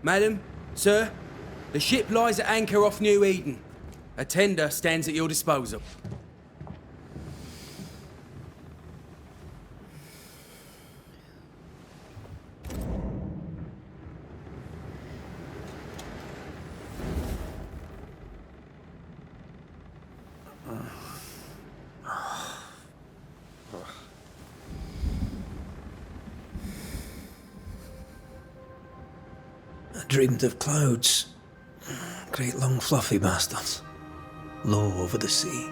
Madam, sir, the ship lies at anchor off New Eden. A tender stands at your disposal. I dreamed of clouds. Great long fluffy bastards. Low over the sea.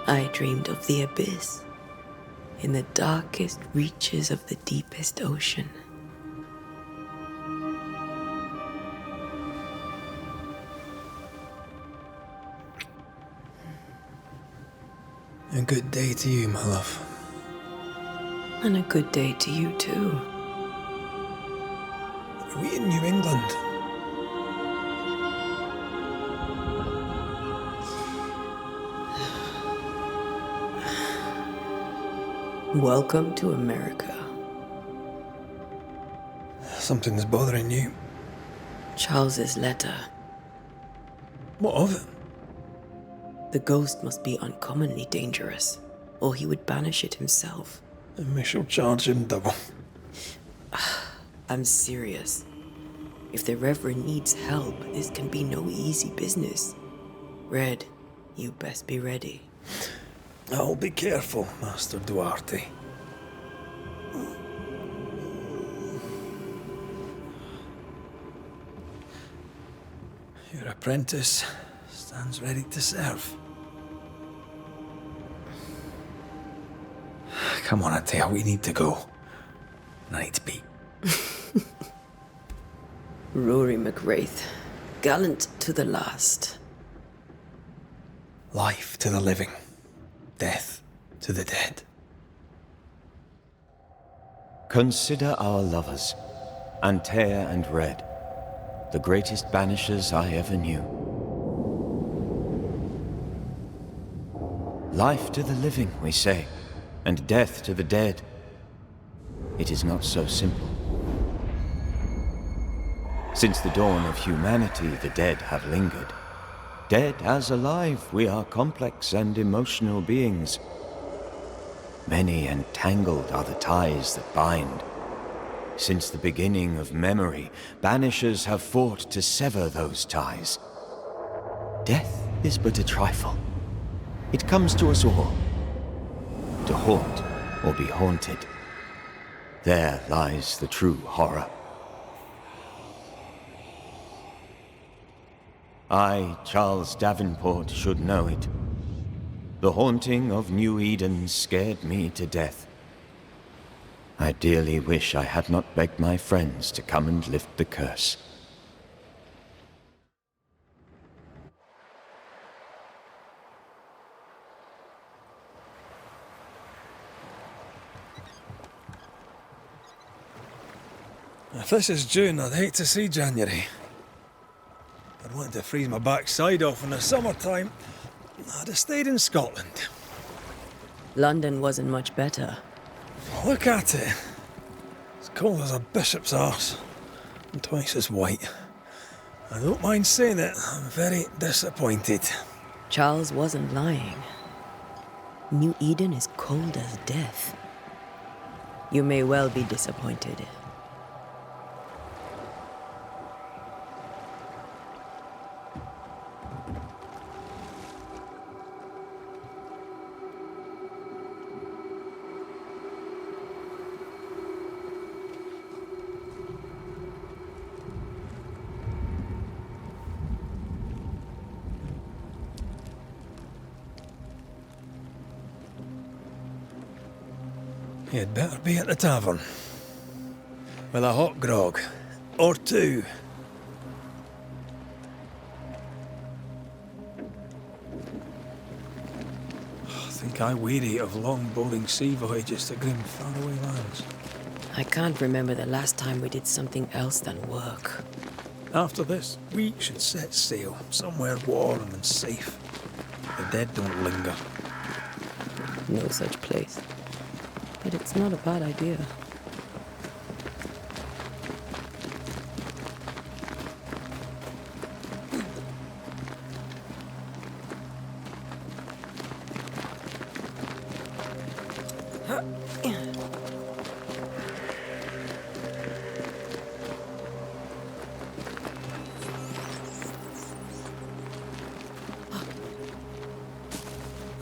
I dreamed of the abyss, in the darkest reaches of the deepest ocean. A good day to you, my love. And a good day to you too. Are we in New England? Welcome to America. Something's bothering you. Charles's letter. What of it? The ghost must be uncommonly dangerous, or he would banish it himself. And we shall charge him double. I'm serious. If the Reverend needs help, this can be no easy business. Red, you best be ready. I'll be careful, Master Duarte. Your apprentice stands ready to serve. Come on, Ántia, we need to go. I need to be. Rory McWraith, gallant to the last. Life to the living, death to the dead. Consider our lovers, Ántia and Red, the greatest banishers I ever knew. Life to the living, we say, and death to the dead. It is not so simple. Since the dawn of humanity, the dead have lingered. Dead as alive, we are complex and emotional beings. Many and tangled are the ties that bind. Since the beginning of memory, banishers have fought to sever those ties. Death is but a trifle. It comes to us all. To haunt or be haunted. There lies the true horror. I, Charles Davenport, should know it. The haunting of New Eden scared me to death. I dearly wish I had not begged my friends to come and lift the curse. If this is June, I'd hate to see January. I'd want to freeze my backside off in the summertime. I'd have stayed in Scotland. London wasn't much better. Look at it. As cold as a bishop's arse. And twice as white. I don't mind saying it, I'm very disappointed. Charles wasn't lying. New Eden is cold as death. You may well be disappointed. You'd better be at the tavern. With a hot grog. Or two. I think I weary of long, boring sea voyages to grim, faraway lands. I can't remember the last time we did something else than work. After this, we should set sail somewhere warm and safe. The dead don't linger. No such place. But it's not a bad idea.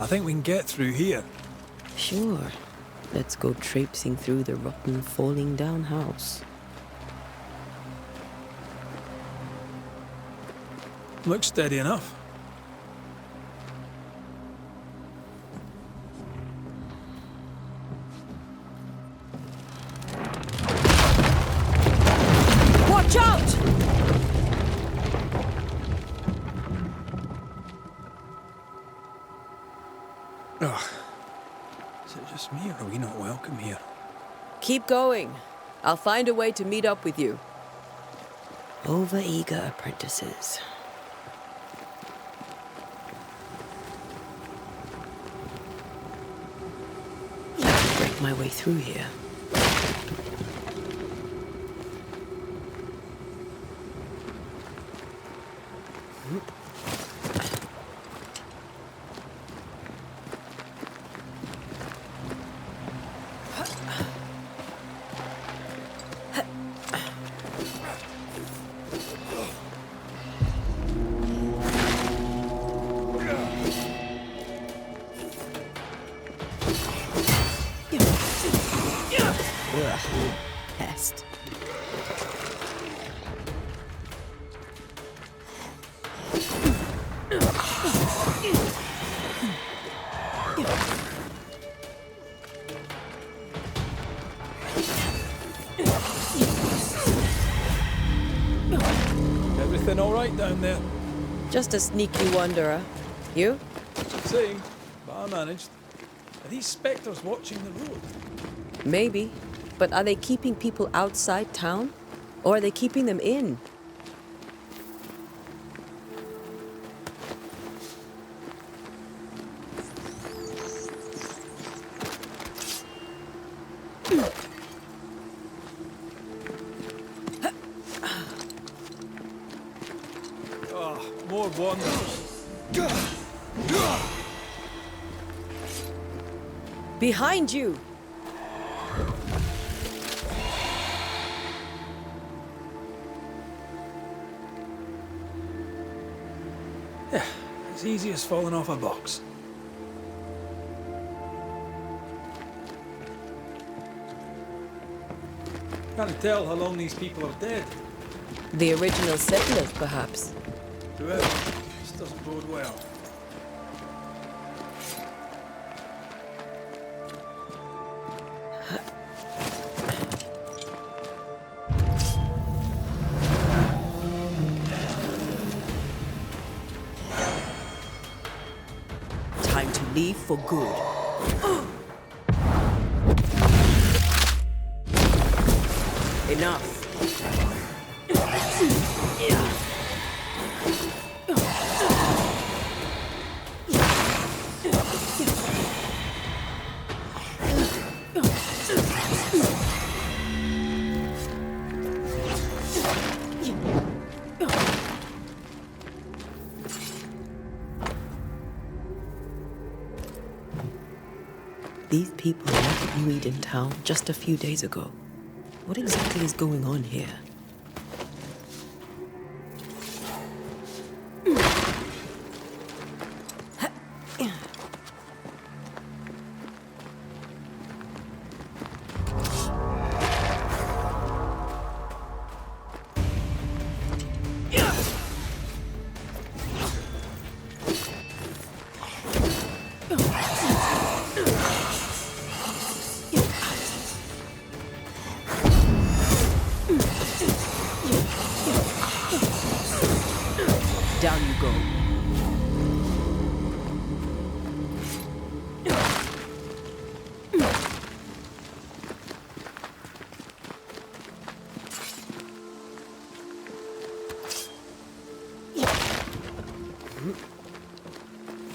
I think we can get through here. Sure. Let's go traipsing through the rotten, falling down house. Looks steady enough. Watch out! Ugh. Is it just me, or are we not welcome here? Keep going. I'll find a way to meet up with you. Over-eager apprentices. Break my way through here. Pest. Everything all right down there? Just a sneaky wanderer. You? Saying, but I managed. Are these spectres watching the road? Maybe. But are they keeping people outside town? Or are they keeping them in? Oh, more wanderers. Behind you! As easy as falling off a box. Can't tell how long these people are dead. The original settlers, perhaps. Whoever, this doesn't bode well. Time to leave for good. Enough. These people left New Eden town just a few days ago. What exactly is going on here? Down you go.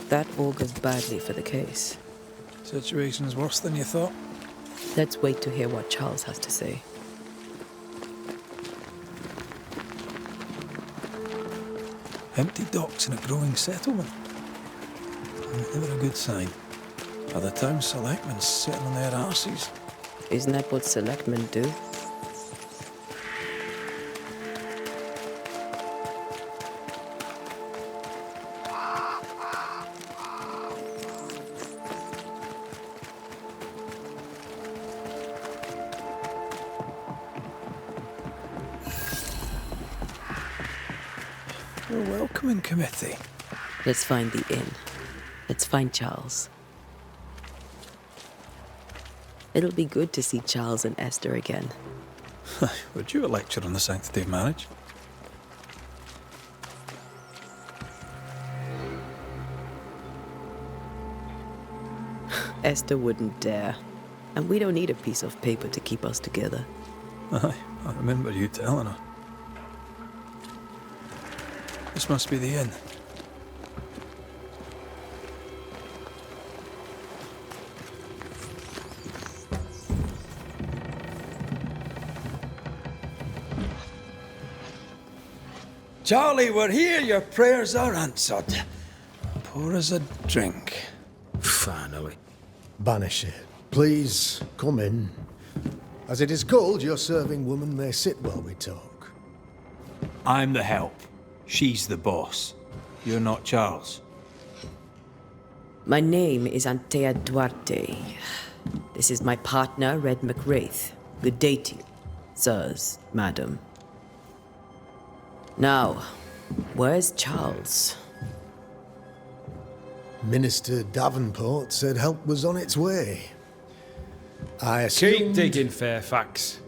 That augurs badly for the case. Situation's worse than you thought. Let's wait to hear what Charles has to say. Empty docks in a growing settlement. Never a good sign. Are the town selectmen sitting on their arses? Isn't that what selectmen do? A welcoming committee. Let's find the inn. Let's find Charles. It'll be good to see Charles and Esther again. Would you a lecture on the sanctity of marriage? Esther wouldn't dare. And we don't need a piece of paper to keep us together. Aye, I remember you telling her. This must be the inn. Charlie, we're here. Your prayers are answered. Pour us a drink. Finally. Banisher, please come in. As it is cold, your serving woman may sit while we talk. I'm the help. She's the boss. You're not Charles. My name is Antea Duarte. This is my partner, Red McWraith. Good day to you, sirs, madam. Now, where's Charles? Minister Davenport said help was on its way. I Keep assumed... digging, Fairfax.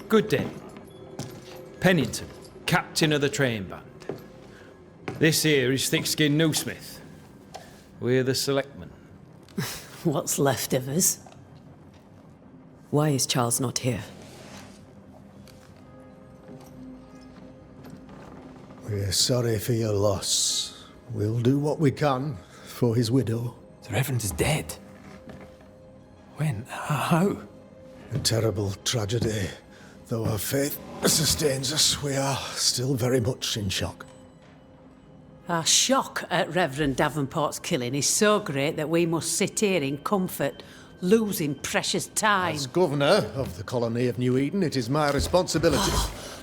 Good day. Pennington, captain of the train band. This here is Thick-Skinned Newsmith. We're the selectmen. What's left of us? Why is Charles not here? We're sorry for your loss. We'll do what we can for his widow. The Reverend is dead. When? How? A terrible tragedy. Though our faith sustains us, we are still very much in shock. Our shock at Reverend Davenport's killing is so great that we must sit here in comfort, losing precious time. As governor of the colony of New Eden, it is my responsibility.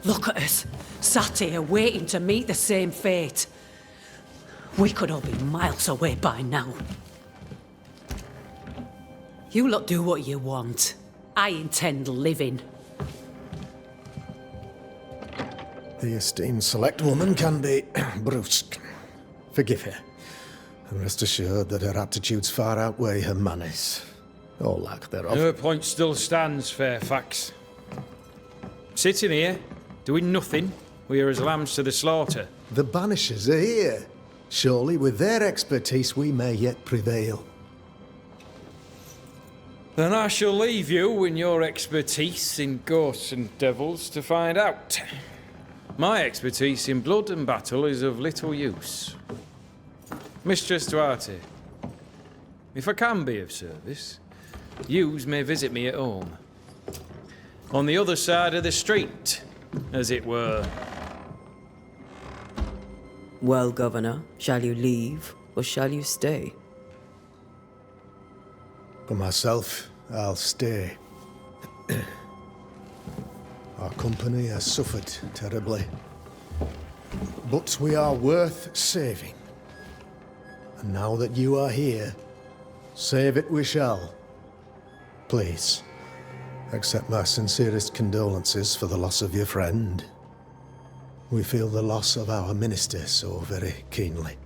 Look at us, sat here waiting to meet the same fate. We could all be miles away by now. You lot do what you want. I intend living. The esteemed select woman can be brusque. Forgive her, and rest assured that her aptitudes far outweigh her manners, or lack thereof. Her point still stands, Fairfax. Sitting here, doing nothing, we're as lambs to the slaughter. The Banishers are here. Surely, with their expertise, we may yet prevail. Then I shall leave you and your expertise in ghosts and devils to find out. My expertise in blood and battle is of little use. Mistress Duarte, if I can be of service, yous may visit me at home. On the other side of the street, as it were. Well, Governor, shall you leave or shall you stay? For myself, I'll stay. Our company has suffered terribly. But we are worth saving. And now that you are here, save it we shall. Please, accept my sincerest condolences for the loss of your friend. We feel the loss of our minister so very keenly.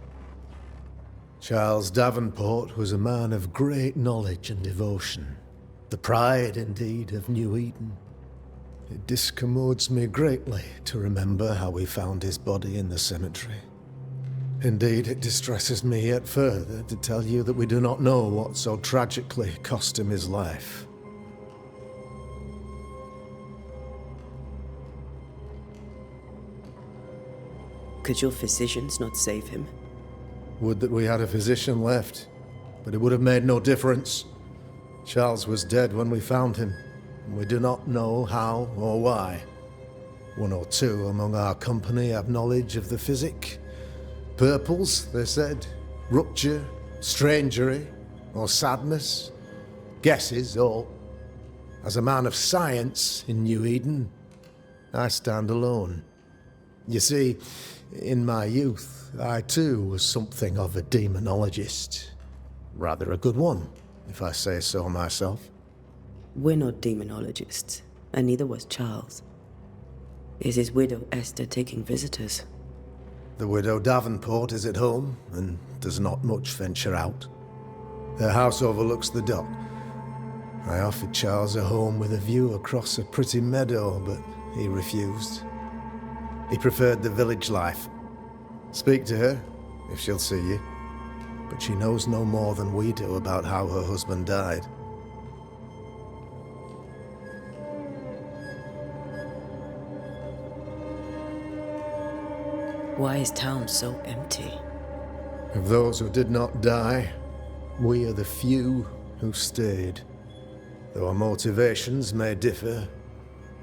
Charles Davenport was a man of great knowledge and devotion. The pride, indeed, of New Eden. It discommodes me greatly to remember how we found his body in the cemetery. Indeed, it distresses me yet further to tell you that we do not know what so tragically cost him his life. Could your physicians not save him? Would that we had a physician left, but it would have made no difference. Charles was dead when we found him, and we do not know how or why. One or two among our company have knowledge of the physic. Purples, they said, rupture, strangery, or sadness. Guesses, all. As a man of science in New Eden, I stand alone. You see, in my youth, I too was something of a demonologist. Rather a good one, if I say so myself. We're not demonologists, and neither was Charles. Is his widow Esther taking visitors? The widow Davenport is at home, and does not much venture out. Her house overlooks the dock. I offered Charles a home with a view across a pretty meadow, but he refused. He preferred the village life. Speak to her, if she'll see you. But she knows no more than we do about how her husband died. Why is town so empty? Of those who did not die, we are the few who stayed. Though our motivations may differ,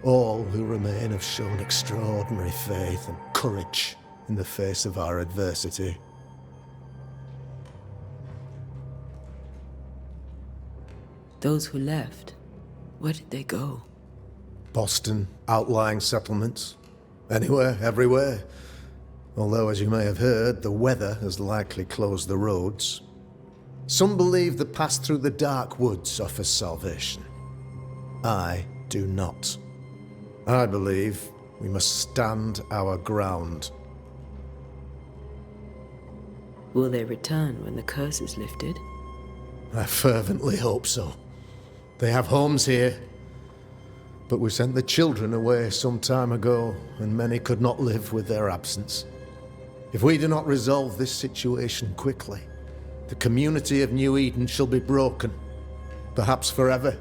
all who remain have shown extraordinary faith and courage in the face of our adversity. Those who left, where did they go? Boston, outlying settlements. Anywhere, everywhere. Although, as you may have heard, the weather has likely closed the roads. Some believe the path through the dark woods offers salvation. I do not. I believe we must stand our ground. Will they return when the curse is lifted? I fervently hope so. They have homes here. But we sent the children away some time ago, and many could not live with their absence. If we do not resolve this situation quickly, the community of New Eden shall be broken, perhaps forever.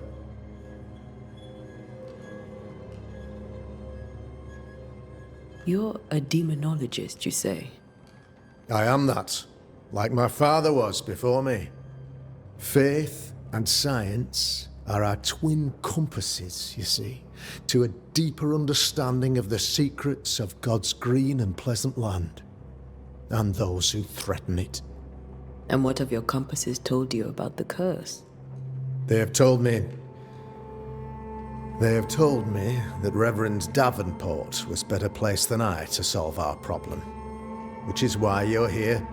You're a demonologist, you say? I am that, like my father was before me. Faith and science are our twin compasses, you see, to a deeper understanding of the secrets of God's green and pleasant land, and those who threaten it. And what have your compasses told you about the curse? They have told me that Reverend Davenport was better placed than I to solve our problem, which is why you're here.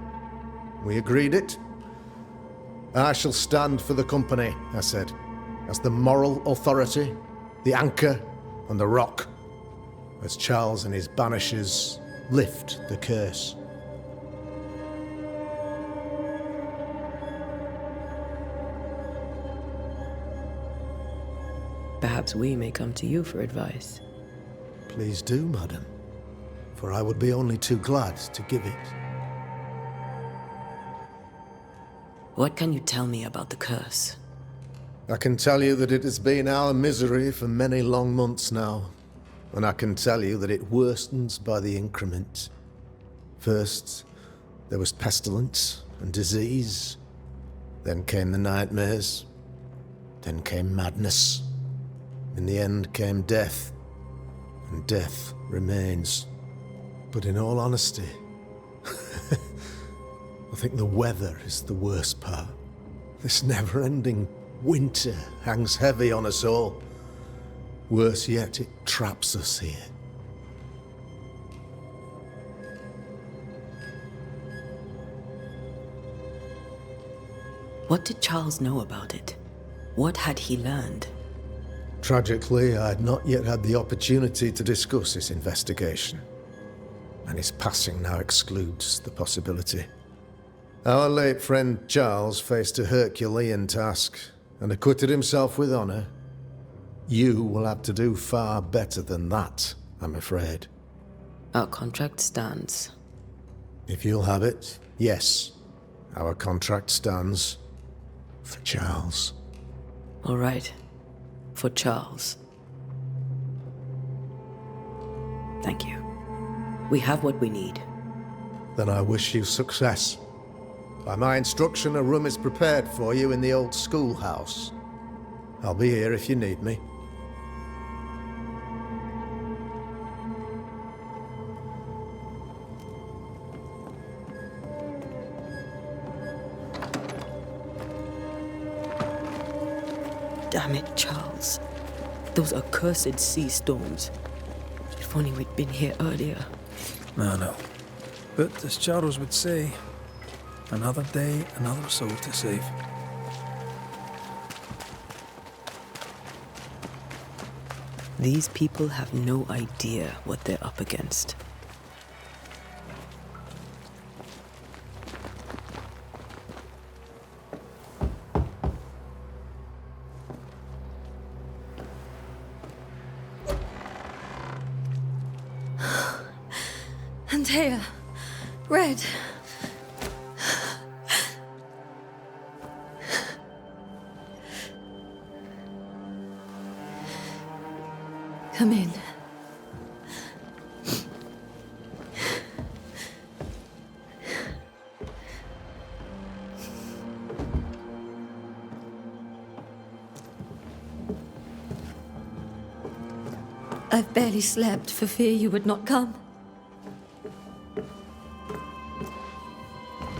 We agreed it. I shall stand for the company, I said, as the moral authority, the anchor, and the rock, as Charles and his Banishers lift the curse. Perhaps we may come to you for advice. Please do, madam, for I would be only too glad to give it. What can you tell me about the curse? I can tell you that it has been our misery for many long months now, and I can tell you that it worsens by the increment. First, there was pestilence and disease. Then came the nightmares. Then came madness. In the end came death, and death remains. But in all honesty, I think the weather is the worst part. This never-ending winter hangs heavy on us all. Worse yet, it traps us here. What did Charles know about it? What had he learned? Tragically, I had not yet had the opportunity to discuss his investigation, and his passing now excludes the possibility. Our late friend Charles faced a Herculean task and acquitted himself with honor. You will have to do far better than that, I'm afraid. Our contract stands. If you'll have it, yes, our contract stands for Charles. All right. For Charles. Thank you. We have what we need. Then I wish you success. By my instruction, a room is prepared for you in the old schoolhouse. I'll be here if you need me. Damn it, Charles. Those accursed sea storms. If only we'd been here earlier. I know. But as Charles would say, another day, another soul to save. These people have no idea what they're up against. Antea, Red. Come in. I've barely slept for fear you would not come.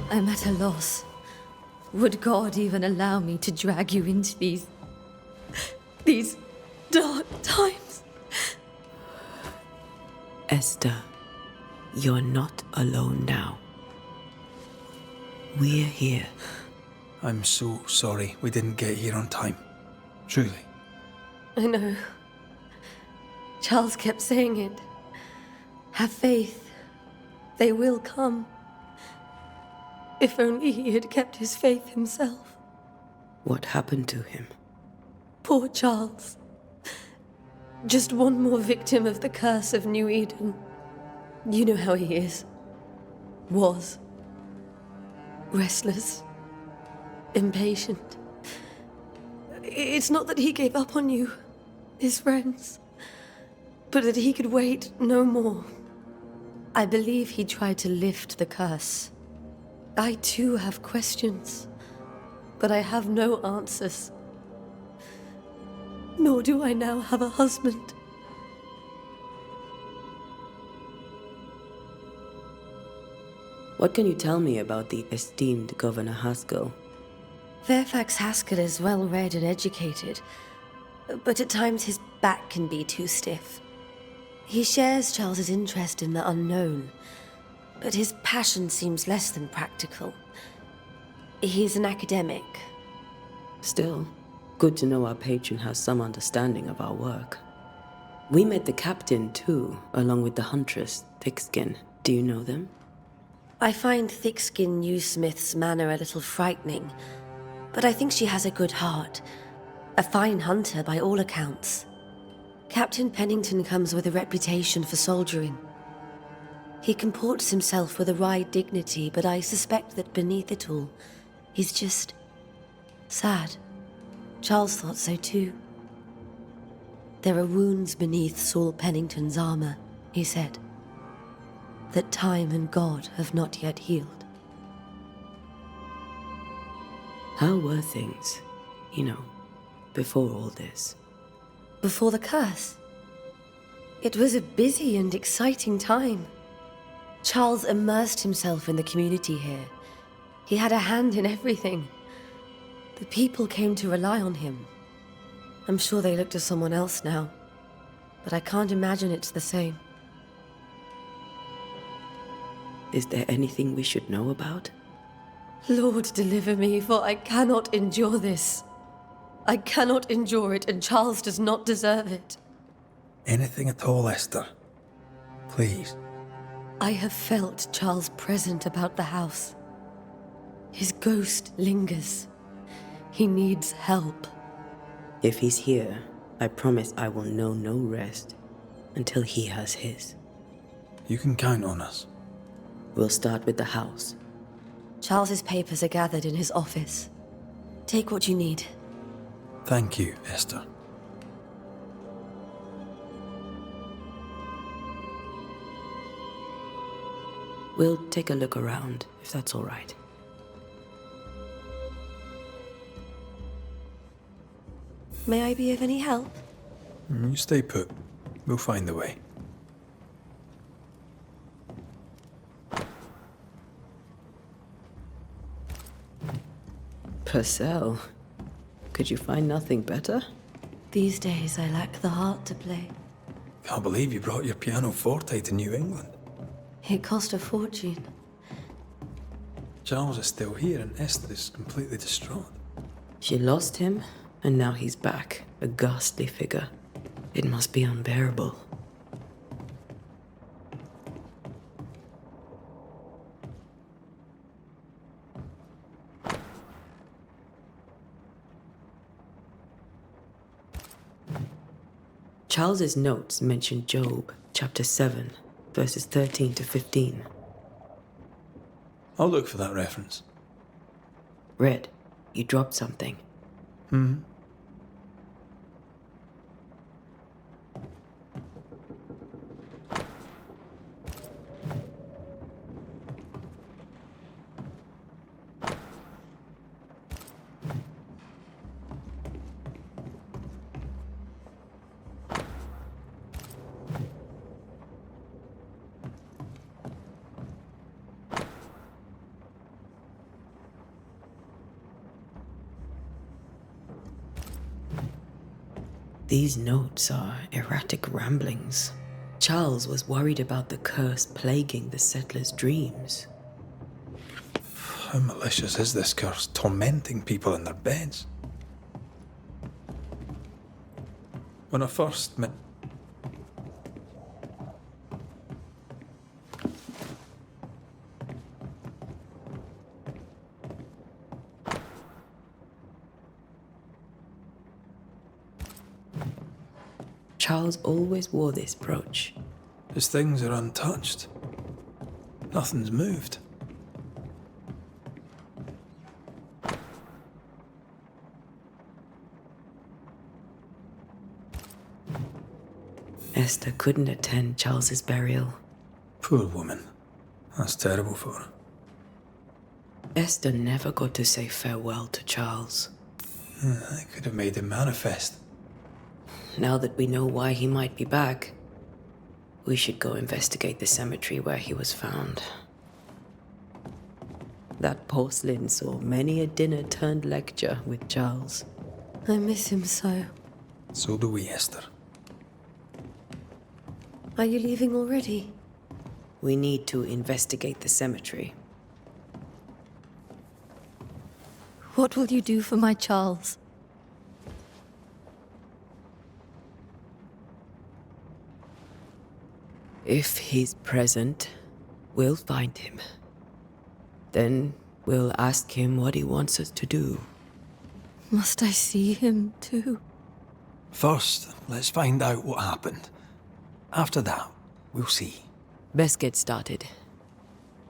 I'm at a loss. Would God even allow me to drag you into these dark times? Esther, you're not alone now. We're here. I'm so sorry we didn't get here on time. Truly. I know. Charles kept saying it. Have faith. They will come. If only he had kept his faith himself. What happened to him? Poor Charles. Just one more victim of the curse of New Eden. You know how he is. Was. Restless. Impatient. It's not that he gave up on you, his friends, but that he could wait no more. I believe he tried to lift the curse. I too have questions, but I have no answers. Nor do I now have a husband. What can you tell me about the esteemed Governor Haskell? Fairfax Haskell is well read and educated, but at times his back can be too stiff. He shares Charles's interest in the unknown, but his passion seems less than practical. He's an academic. Still, good to know our patron has some understanding of our work. We met the captain, too, along with the huntress, Thickskin. Do you know them? I find Thickskin Newsmith's manner a little frightening, but I think she has a good heart. A fine hunter by all accounts. Captain Pennington comes with a reputation for soldiering. He comports himself with a wry dignity, but I suspect that beneath it all, he's just sad. Charles thought so too. There are wounds beneath Saul Pennington's armor, he said, that time and God have not yet healed. How were things, before all this? Before the curse? It was a busy and exciting time. Charles immersed himself in the community here. He had a hand in everything. The people came to rely on him. I'm sure they look to someone else now, but I can't imagine it's the same. Is there anything we should know about? Lord, deliver me, for I cannot endure this. I cannot endure it, and Charles does not deserve it. Anything at all, Esther. Please. I have felt Charles present about the house. His ghost lingers. He needs help. If he's here, I promise I will know no rest until he has his. You can count on us. We'll start with the house. Charles's papers are gathered in his office. Take what you need. Thank you, Esther. We'll take a look around, if that's all right. May I be of any help? You stay put. We'll find a way. Purcell, could you find nothing better? These days I lack the heart to play. Can't believe you brought your pianoforte to New England. It cost a fortune. Charles is still here and Esther is completely distraught. She lost him, and now he's back, a ghastly figure. It must be unbearable. Charles's notes mention Job, chapter 7, verses 13 to 15. I'll look for that reference. Red, you dropped something. These notes are erratic ramblings. Charles was worried about the curse plaguing the settlers' dreams. How malicious is this curse, tormenting people in their beds? When I first met... Charles always wore this brooch. His things are untouched. Nothing's moved. Esther couldn't attend Charles's burial. Poor woman. That's terrible for her. Esther never got to say farewell to Charles. I could have made him manifest. Now that we know why he might be back, we should go investigate the cemetery where he was found. That porcelain saw many a dinner-turned-lecture with Charles. I miss him so. So do we, Esther. Are you leaving already? We need to investigate the cemetery. What will you do for my Charles? If he's present, we'll find him. Then we'll ask him what he wants us to do. Must I see him too? First, let's find out what happened. After that, we'll see. Best get started.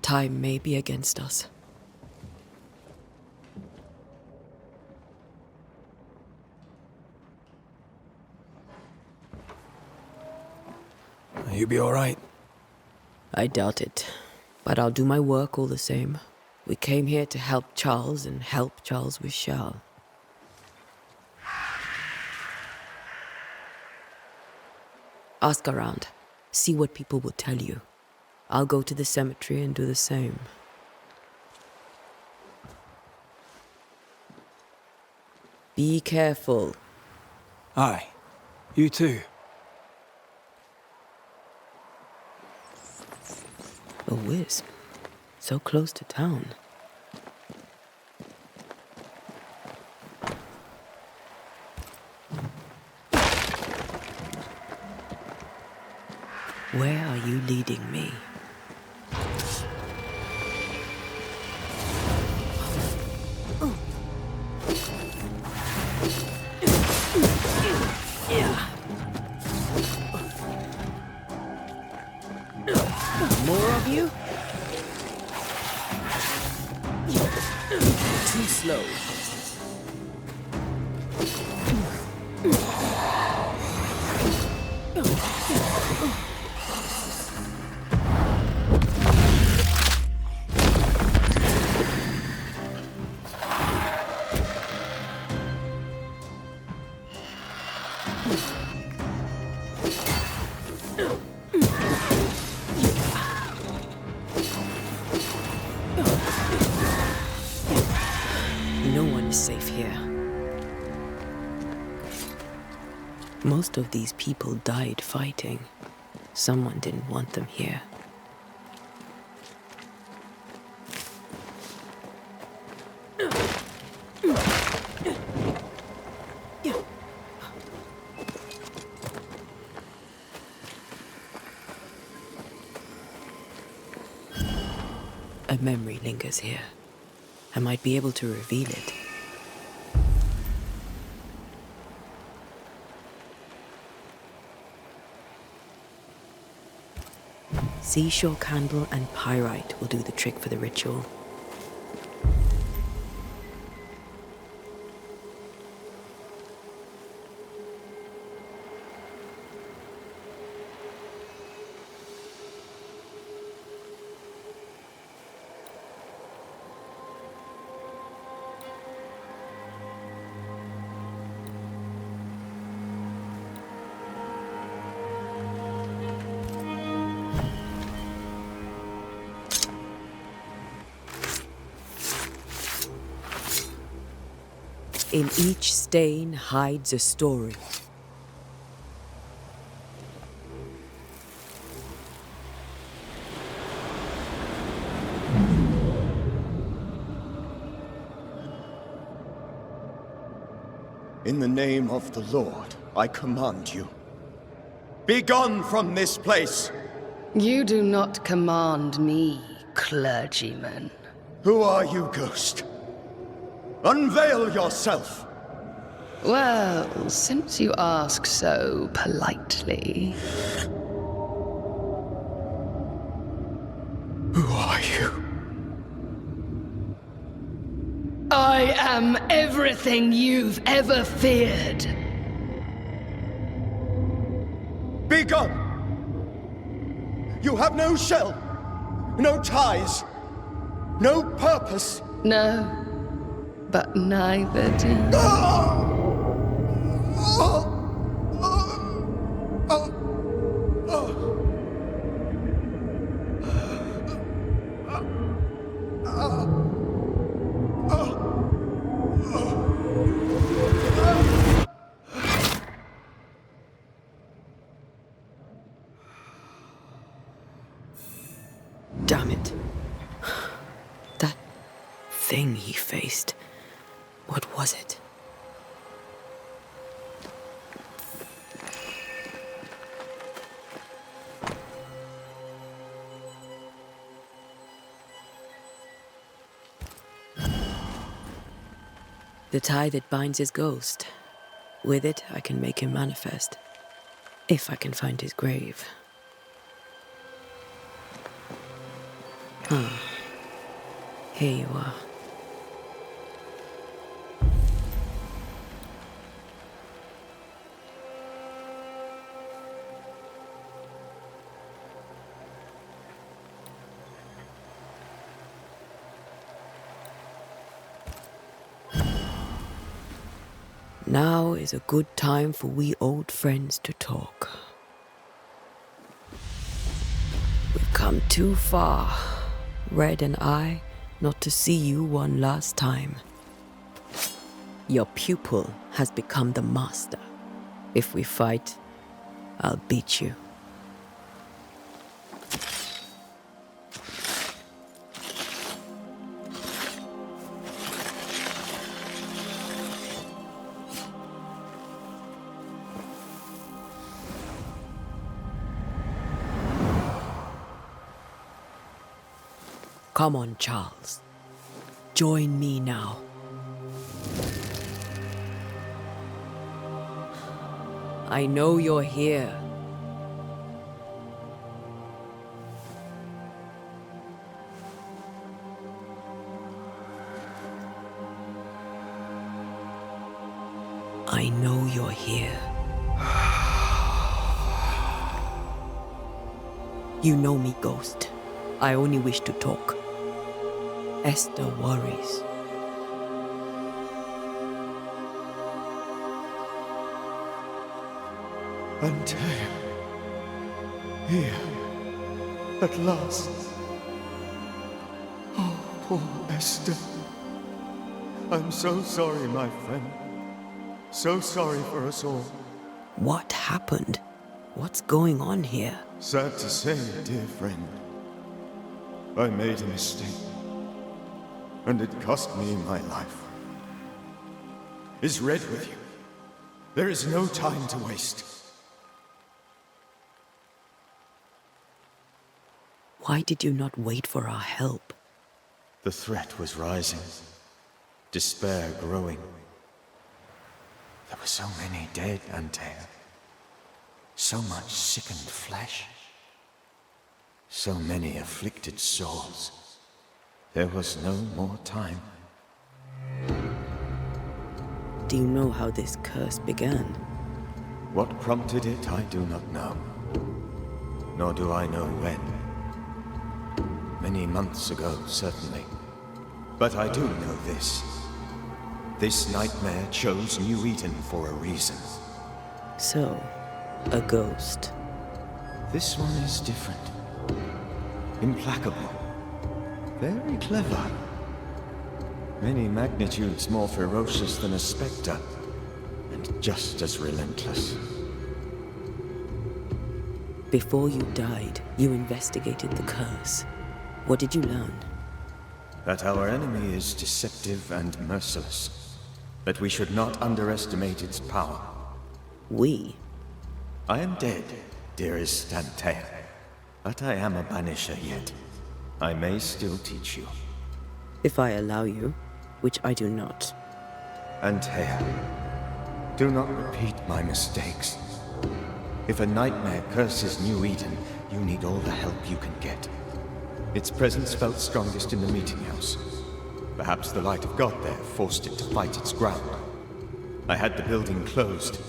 Time may be against us. You'll be all right. I doubt it, but I'll do my work all the same. We came here to help Charles and help Charles with Charles. Ask around. See what people will tell you. I'll go to the cemetery and do the same. Be careful. Aye. You too. A wisp. So close to town. Where are you leading me? More of you? Too slow. Most of these people died fighting. Someone didn't want them here. A memory lingers here. I might be able to reveal it. Seashore candle and pyrite will do the trick for the ritual. In each stain hides a story. In the name of the Lord, I command you. Be gone from this place! You do not command me, clergyman. Who are you, ghost? Unveil yourself! Well, since you ask so politely... Who are you? I am everything you've ever feared. Be gone! You have no shell, no ties, no purpose. No, but neither do you. Damn it. That thing he faced. What was it? The tie that binds his ghost. With it, I can make him manifest. If I can find his grave. Ah, here you are. Now is a good time for we old friends to talk. We've come too far, Red and I, not to see you one last time. Your pupil has become the master. If we fight, I'll beat you. Come on, Charles. Join me now. I know you're here. I know you're here. You know me, Ghost. I only wish to talk. Esther worries. Until here, at last. Oh, poor Esther. I'm so sorry, my friend. So sorry for us all. What happened? What's going on here? Sad to say, dear friend, I made a mistake, and it cost me my life. Is Red with you? There is no time to waste. Why did you not wait for our help? The threat was rising, despair growing. There were so many dead, Antea. So much sickened flesh. So many afflicted souls. There was no more time. Do you know how this curse began? What prompted it, I do not know. Nor do I know when. Many months ago, certainly. But I do know this. This nightmare chose New Eden for a reason. So, a ghost. This one is different. Implacable. Very clever. Many magnitudes more ferocious than a spectre, and just as relentless. Before you died, you investigated the curse. What did you learn? That our enemy is deceptive and merciless. That we should not underestimate its power. We? I am dead, dearest Antea. But I am a banisher yet. I may still teach you. If I allow you, which I do not. Antea, do not repeat my mistakes. If a nightmare curses New Eden, you need all the help you can get. Its presence felt strongest in the meeting house. Perhaps the light of God there forced it to fight its ground. I had the building closed.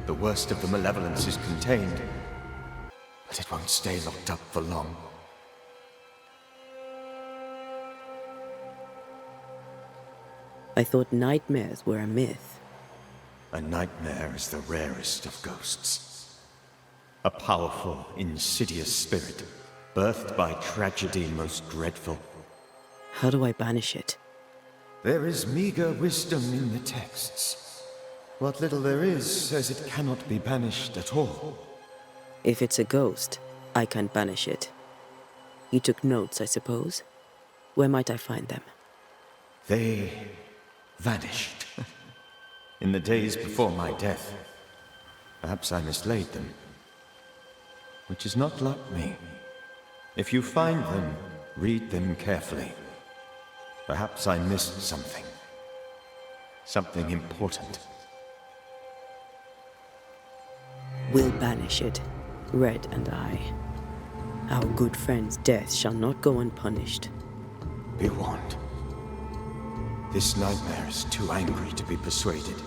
The worst of the malevolence is contained, but it won't stay locked up for long. I thought nightmares were a myth. A nightmare is the rarest of ghosts. A powerful, insidious spirit, birthed by tragedy most dreadful. How do I banish it? There is meager wisdom in the texts. What little there is says it cannot be banished at all. If it's a ghost, I can't banish it. You took notes, I suppose? Where might I find them? They vanished. In the days before my death. Perhaps I mislaid them. Which is not like me. If you find them, read them carefully. Perhaps I missed something. Something important. We'll banish it, Red and I. Our good friend's death shall not go unpunished. Be warned. This nightmare is too angry to be persuaded.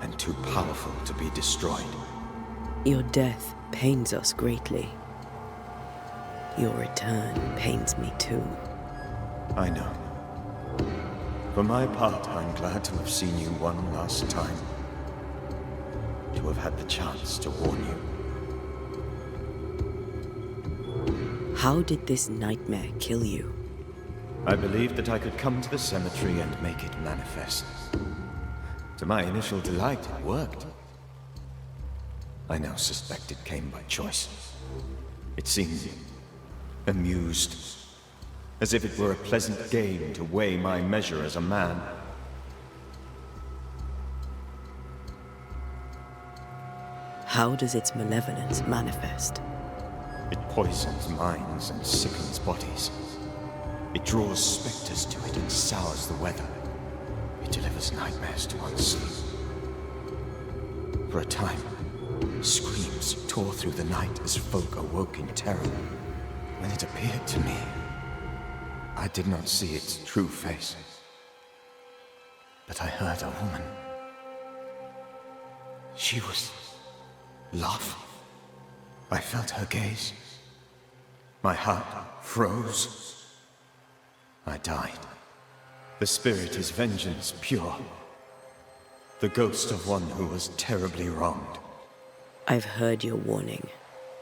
And too powerful to be destroyed. Your death pains us greatly. Your return pains me too. I know. For my part, I'm glad to have seen you one last time. To have had the chance to warn you. How did this nightmare kill you? I believed that I could come to the cemetery and make it manifest. To my initial delight, it worked. I now suspect it came by choice. It seemed amused, as if it were a pleasant game to weigh my measure as a man. How does its malevolence manifest? It poisons minds and sickens bodies. It draws specters to it and sours the weather. It delivers nightmares to one's sleep. For a time, screams tore through the night as folk awoke in terror. When it appeared to me, I did not see its true face. But I heard a woman. She was laughing. I felt her gaze. My heart froze. I died. The spirit is vengeance pure. The ghost of one who was terribly wronged. I've heard your warning.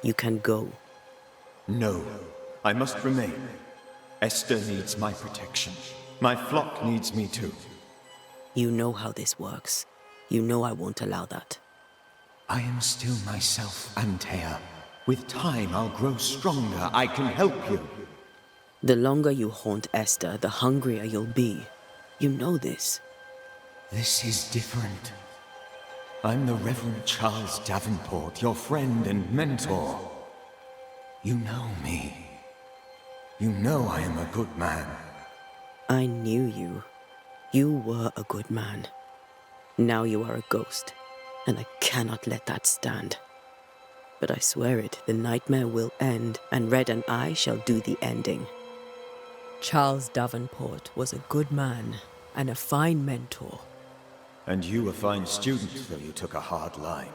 You can go. No, I must remain. Esther needs my protection. My flock needs me too. You know how this works. You know I won't allow that. I am still myself, Antea. With time, I'll grow stronger. I can help you. The longer you haunt Esther, the hungrier you'll be. You know this. This is different. I'm the Reverend Charles Davenport, your friend and mentor. You know me. You know I am a good man. I knew you. You were a good man. Now you are a ghost, and I cannot let that stand. But I swear it, the nightmare will end, and Red and I shall do the ending. Charles Davenport was a good man and a fine mentor. And you a fine student, though you took a hard line.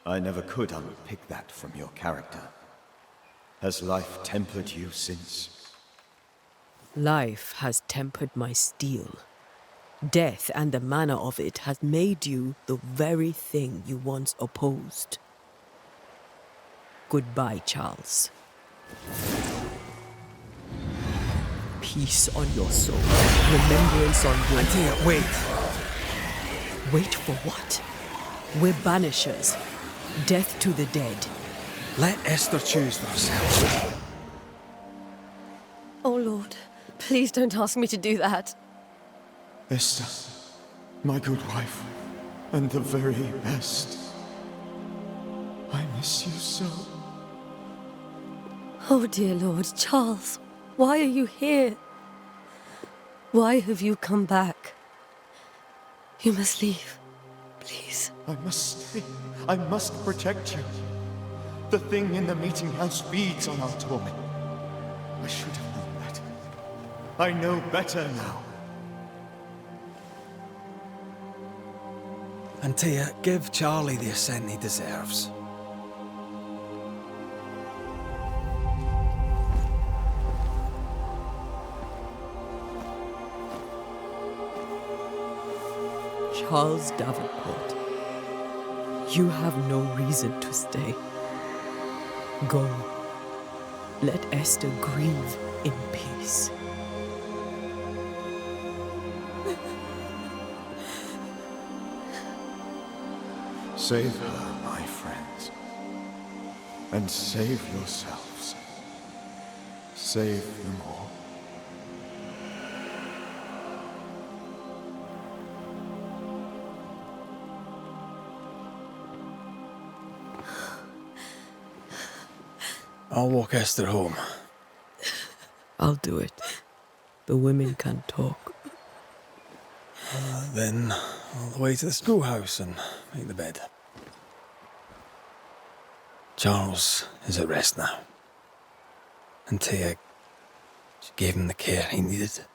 I never could unpick that from your character. Has life tempered you since? Life has tempered my steel. Death and the manner of it has made you the very thing you once opposed. Goodbye, Charles. Peace on your soul. Remembrance on your... Antea, wait. Wait for what? We're banishers. Death to the dead. Let Esther choose for herself. Oh, Lord, please don't ask me to do that. Esther, my good wife, and the very best. I miss you so. Oh, dear Lord, Charles, why are you here? Why have you come back? You must leave, please. I must stay. I must protect you. The thing in the meeting house feeds on our torment. I should have known better. I know better now. Antea, give Charlie the ascent he deserves. Charles Davenport, you have no reason to stay. Go. Let Esther grieve in peace. Save her, my friends. And save yourselves. Save them all. I'll walk Esther home. I'll do it. The women can talk. Then all the way to the schoolhouse and make the bed. Charles is at rest now. Antea, she gave him the care he needed.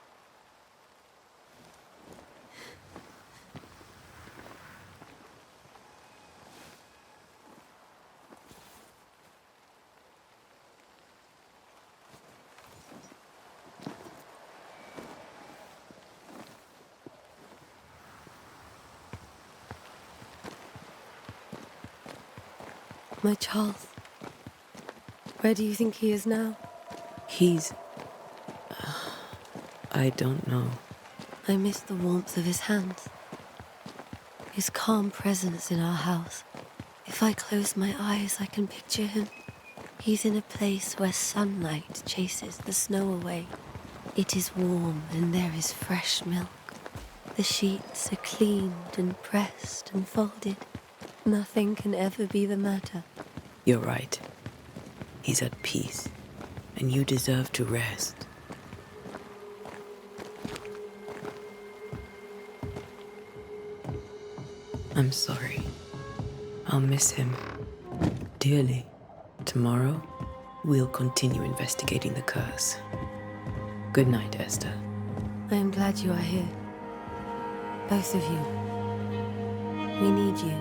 My Charles. Where do you think he is now? He's... I don't know. I miss the warmth of his hands. His calm presence in our house. If I close my eyes, I can picture him. He's in a place where sunlight chases the snow away. It is warm and there is fresh milk. The sheets are cleaned and pressed and folded. Nothing can ever be the matter. You're right. He's at peace, and you deserve to rest. I'm sorry. I'll miss him dearly. Tomorrow, we'll continue investigating the curse. Good night, Esther. I am glad you are here. Both of you. We need you.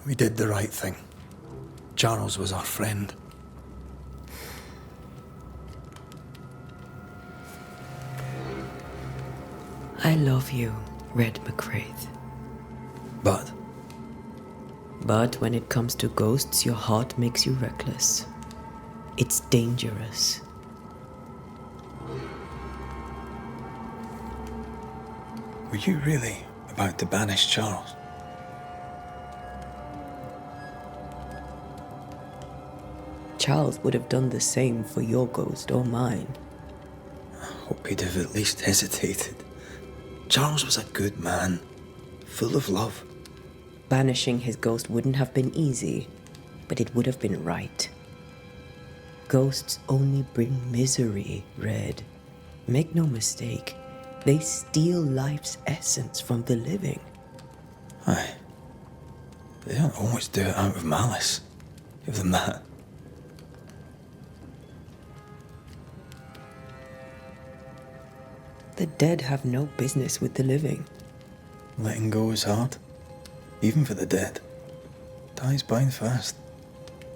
We did the right thing. Charles was our friend. I love you, Red McCraith. But But when it comes to ghosts, your heart makes you reckless. It's dangerous. were you really about to banish Charles? Charles would have done the same for your ghost or mine. I hope he'd have at least hesitated. Charles was a good man, full of love. Banishing his ghost wouldn't have been easy, but it would have been right. Ghosts only bring misery, Red. Make no mistake, they steal life's essence from the living. Aye. They don't always do it out of malice. Give them that. The dead have no business with the living. Letting go is hard, even for the dead. Ties bind fast.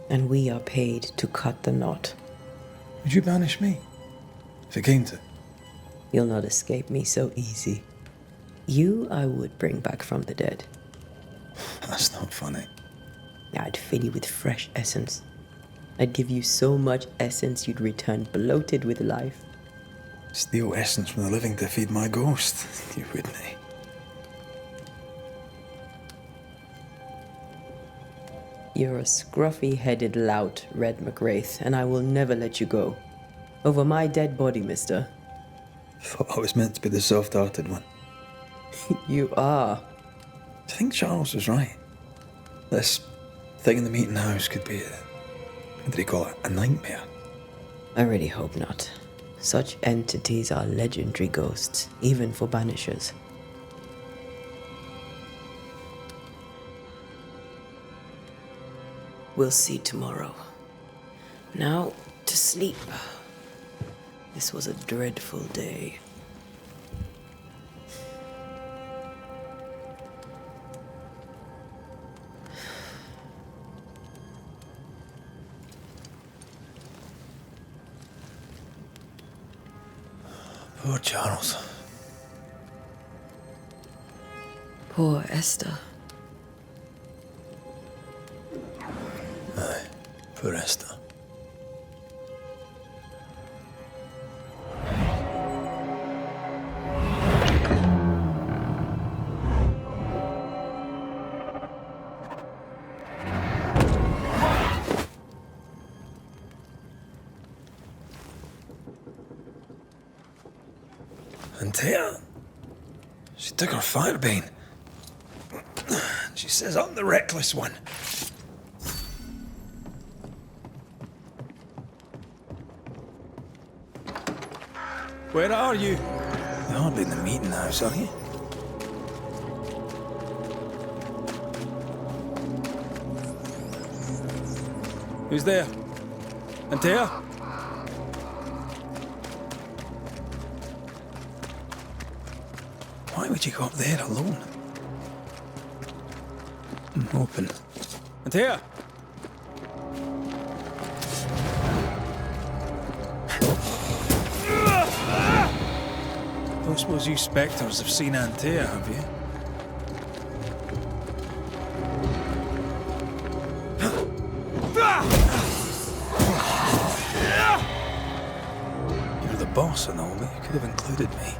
And we are paid to cut the knot. Would you banish me, if it came to it? You'll not escape me so easy. You I would bring back from the dead. That's not funny. I'd fill you with fresh essence. I'd give you so much essence you'd return bloated with life. Steal essence from the living to feed my ghost. You wouldn't, eh? You're a scruffy-headed lout, Red McWraith, and I will never let you go. Over my dead body, mister. Thought I was meant to be the soft-hearted one. You are. I think Charles was right. This thing in the meeting house could be what did he call it? A nightmare. I really hope not. Such entities are legendary ghosts, even for Banishers. We'll see tomorrow. Now, to sleep. This was a dreadful day. Poor Charles. Poor Esther. Aye, poor Esther. Ántia, she took her firebane. She says I'm the reckless one. Where are you? You're hardly in the meeting house, are you? Who's there? Ántia? Why would you go up there alone? Open. Ántia? Don't suppose you spectres have seen Ántia, have you? You're the boss and all, but you could have included me.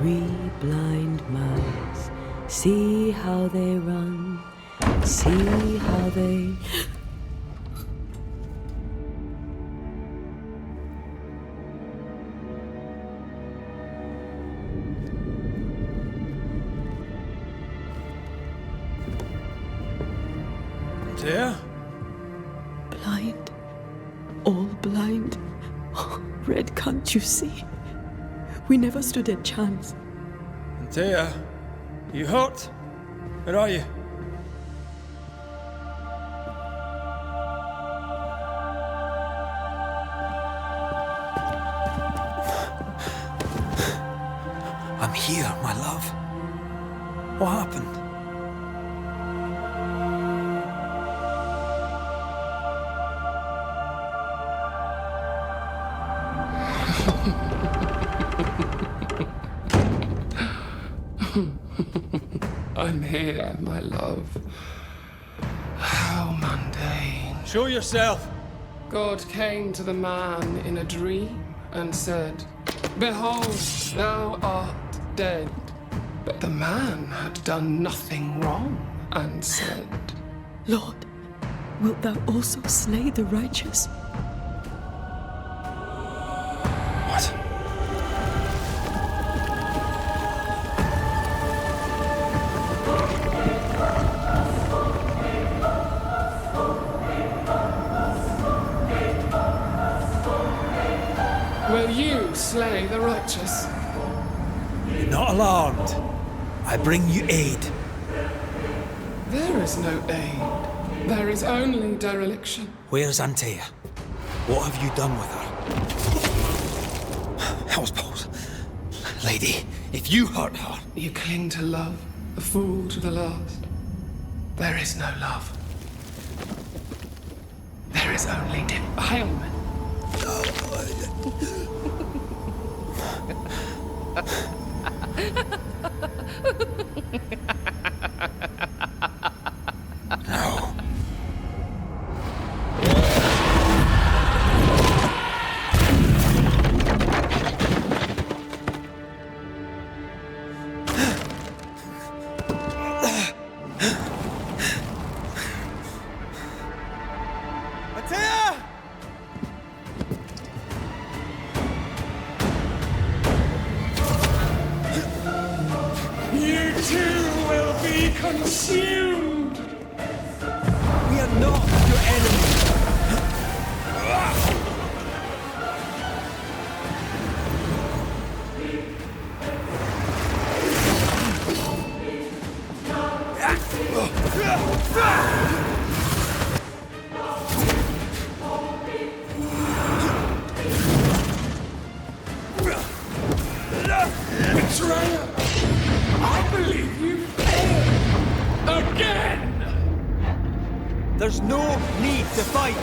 Three blind mice, see how they run, see how they... Dear? Blind. All blind. Red, can't you see? We never stood a chance. Dear, you hurt? Where are you? I'm here, my love. What happened? I'm here, my love. How mundane. Show yourself. God came to the man in a dream and said, "Behold, thou art dead." But the man had done nothing wrong and said, Lord, wilt thou also slay the righteous? What? "Will you slay the righteous?" You're not alarmed. I bring you aid. There is no aid. There is only dereliction. Where's Antea? What have you done with her? Hellsballs. Lady, if you hurt her... You cling to love, a fool to the last. There is no love. There is only defilement. No. You too will be consumed. We are not your enemy. Betrayer! I believe you failed again! There's no need to fight.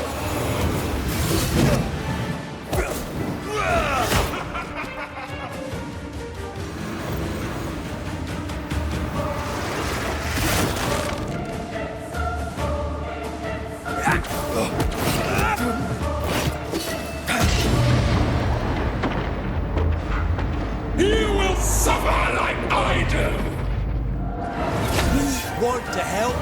You will suffer like I do! We want to help.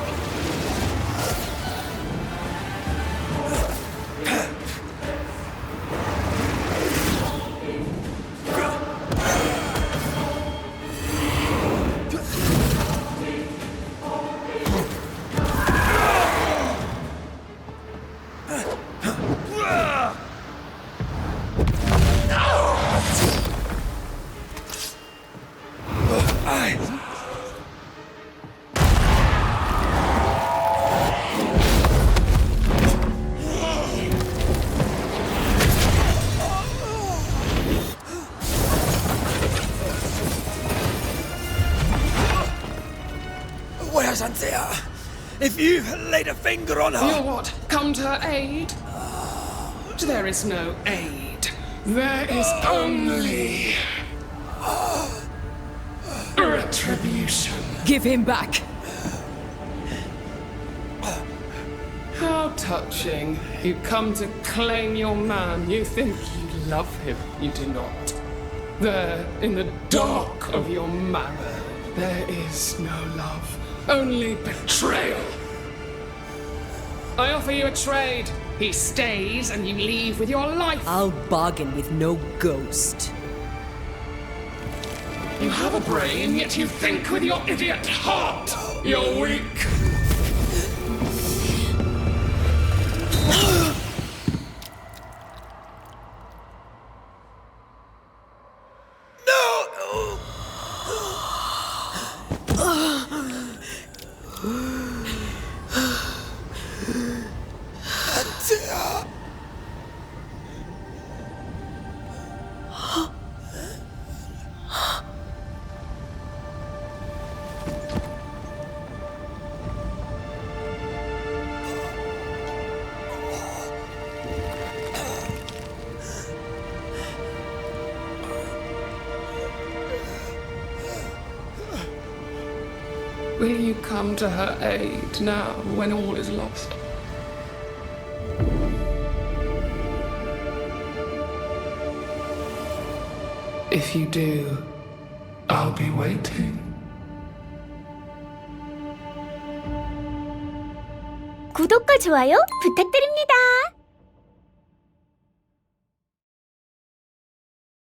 Where's Antea? If you laid a finger on her... You'll what? Come to her aid? There is no aid. There is only... retribution. Give him back! How touching. You come to claim your man. You think you love him. You do not. There, in the dark of your marrow, there is no love, only betrayal. I offer you a trade. He stays and you leave with your life. I'll bargain with no ghost. You have a brain, yet you think with your idiot heart. You're weak. Will you come to her aid now, when all is lost? If you do, I'll be waiting. 구독과 좋아요 부탁드립니다.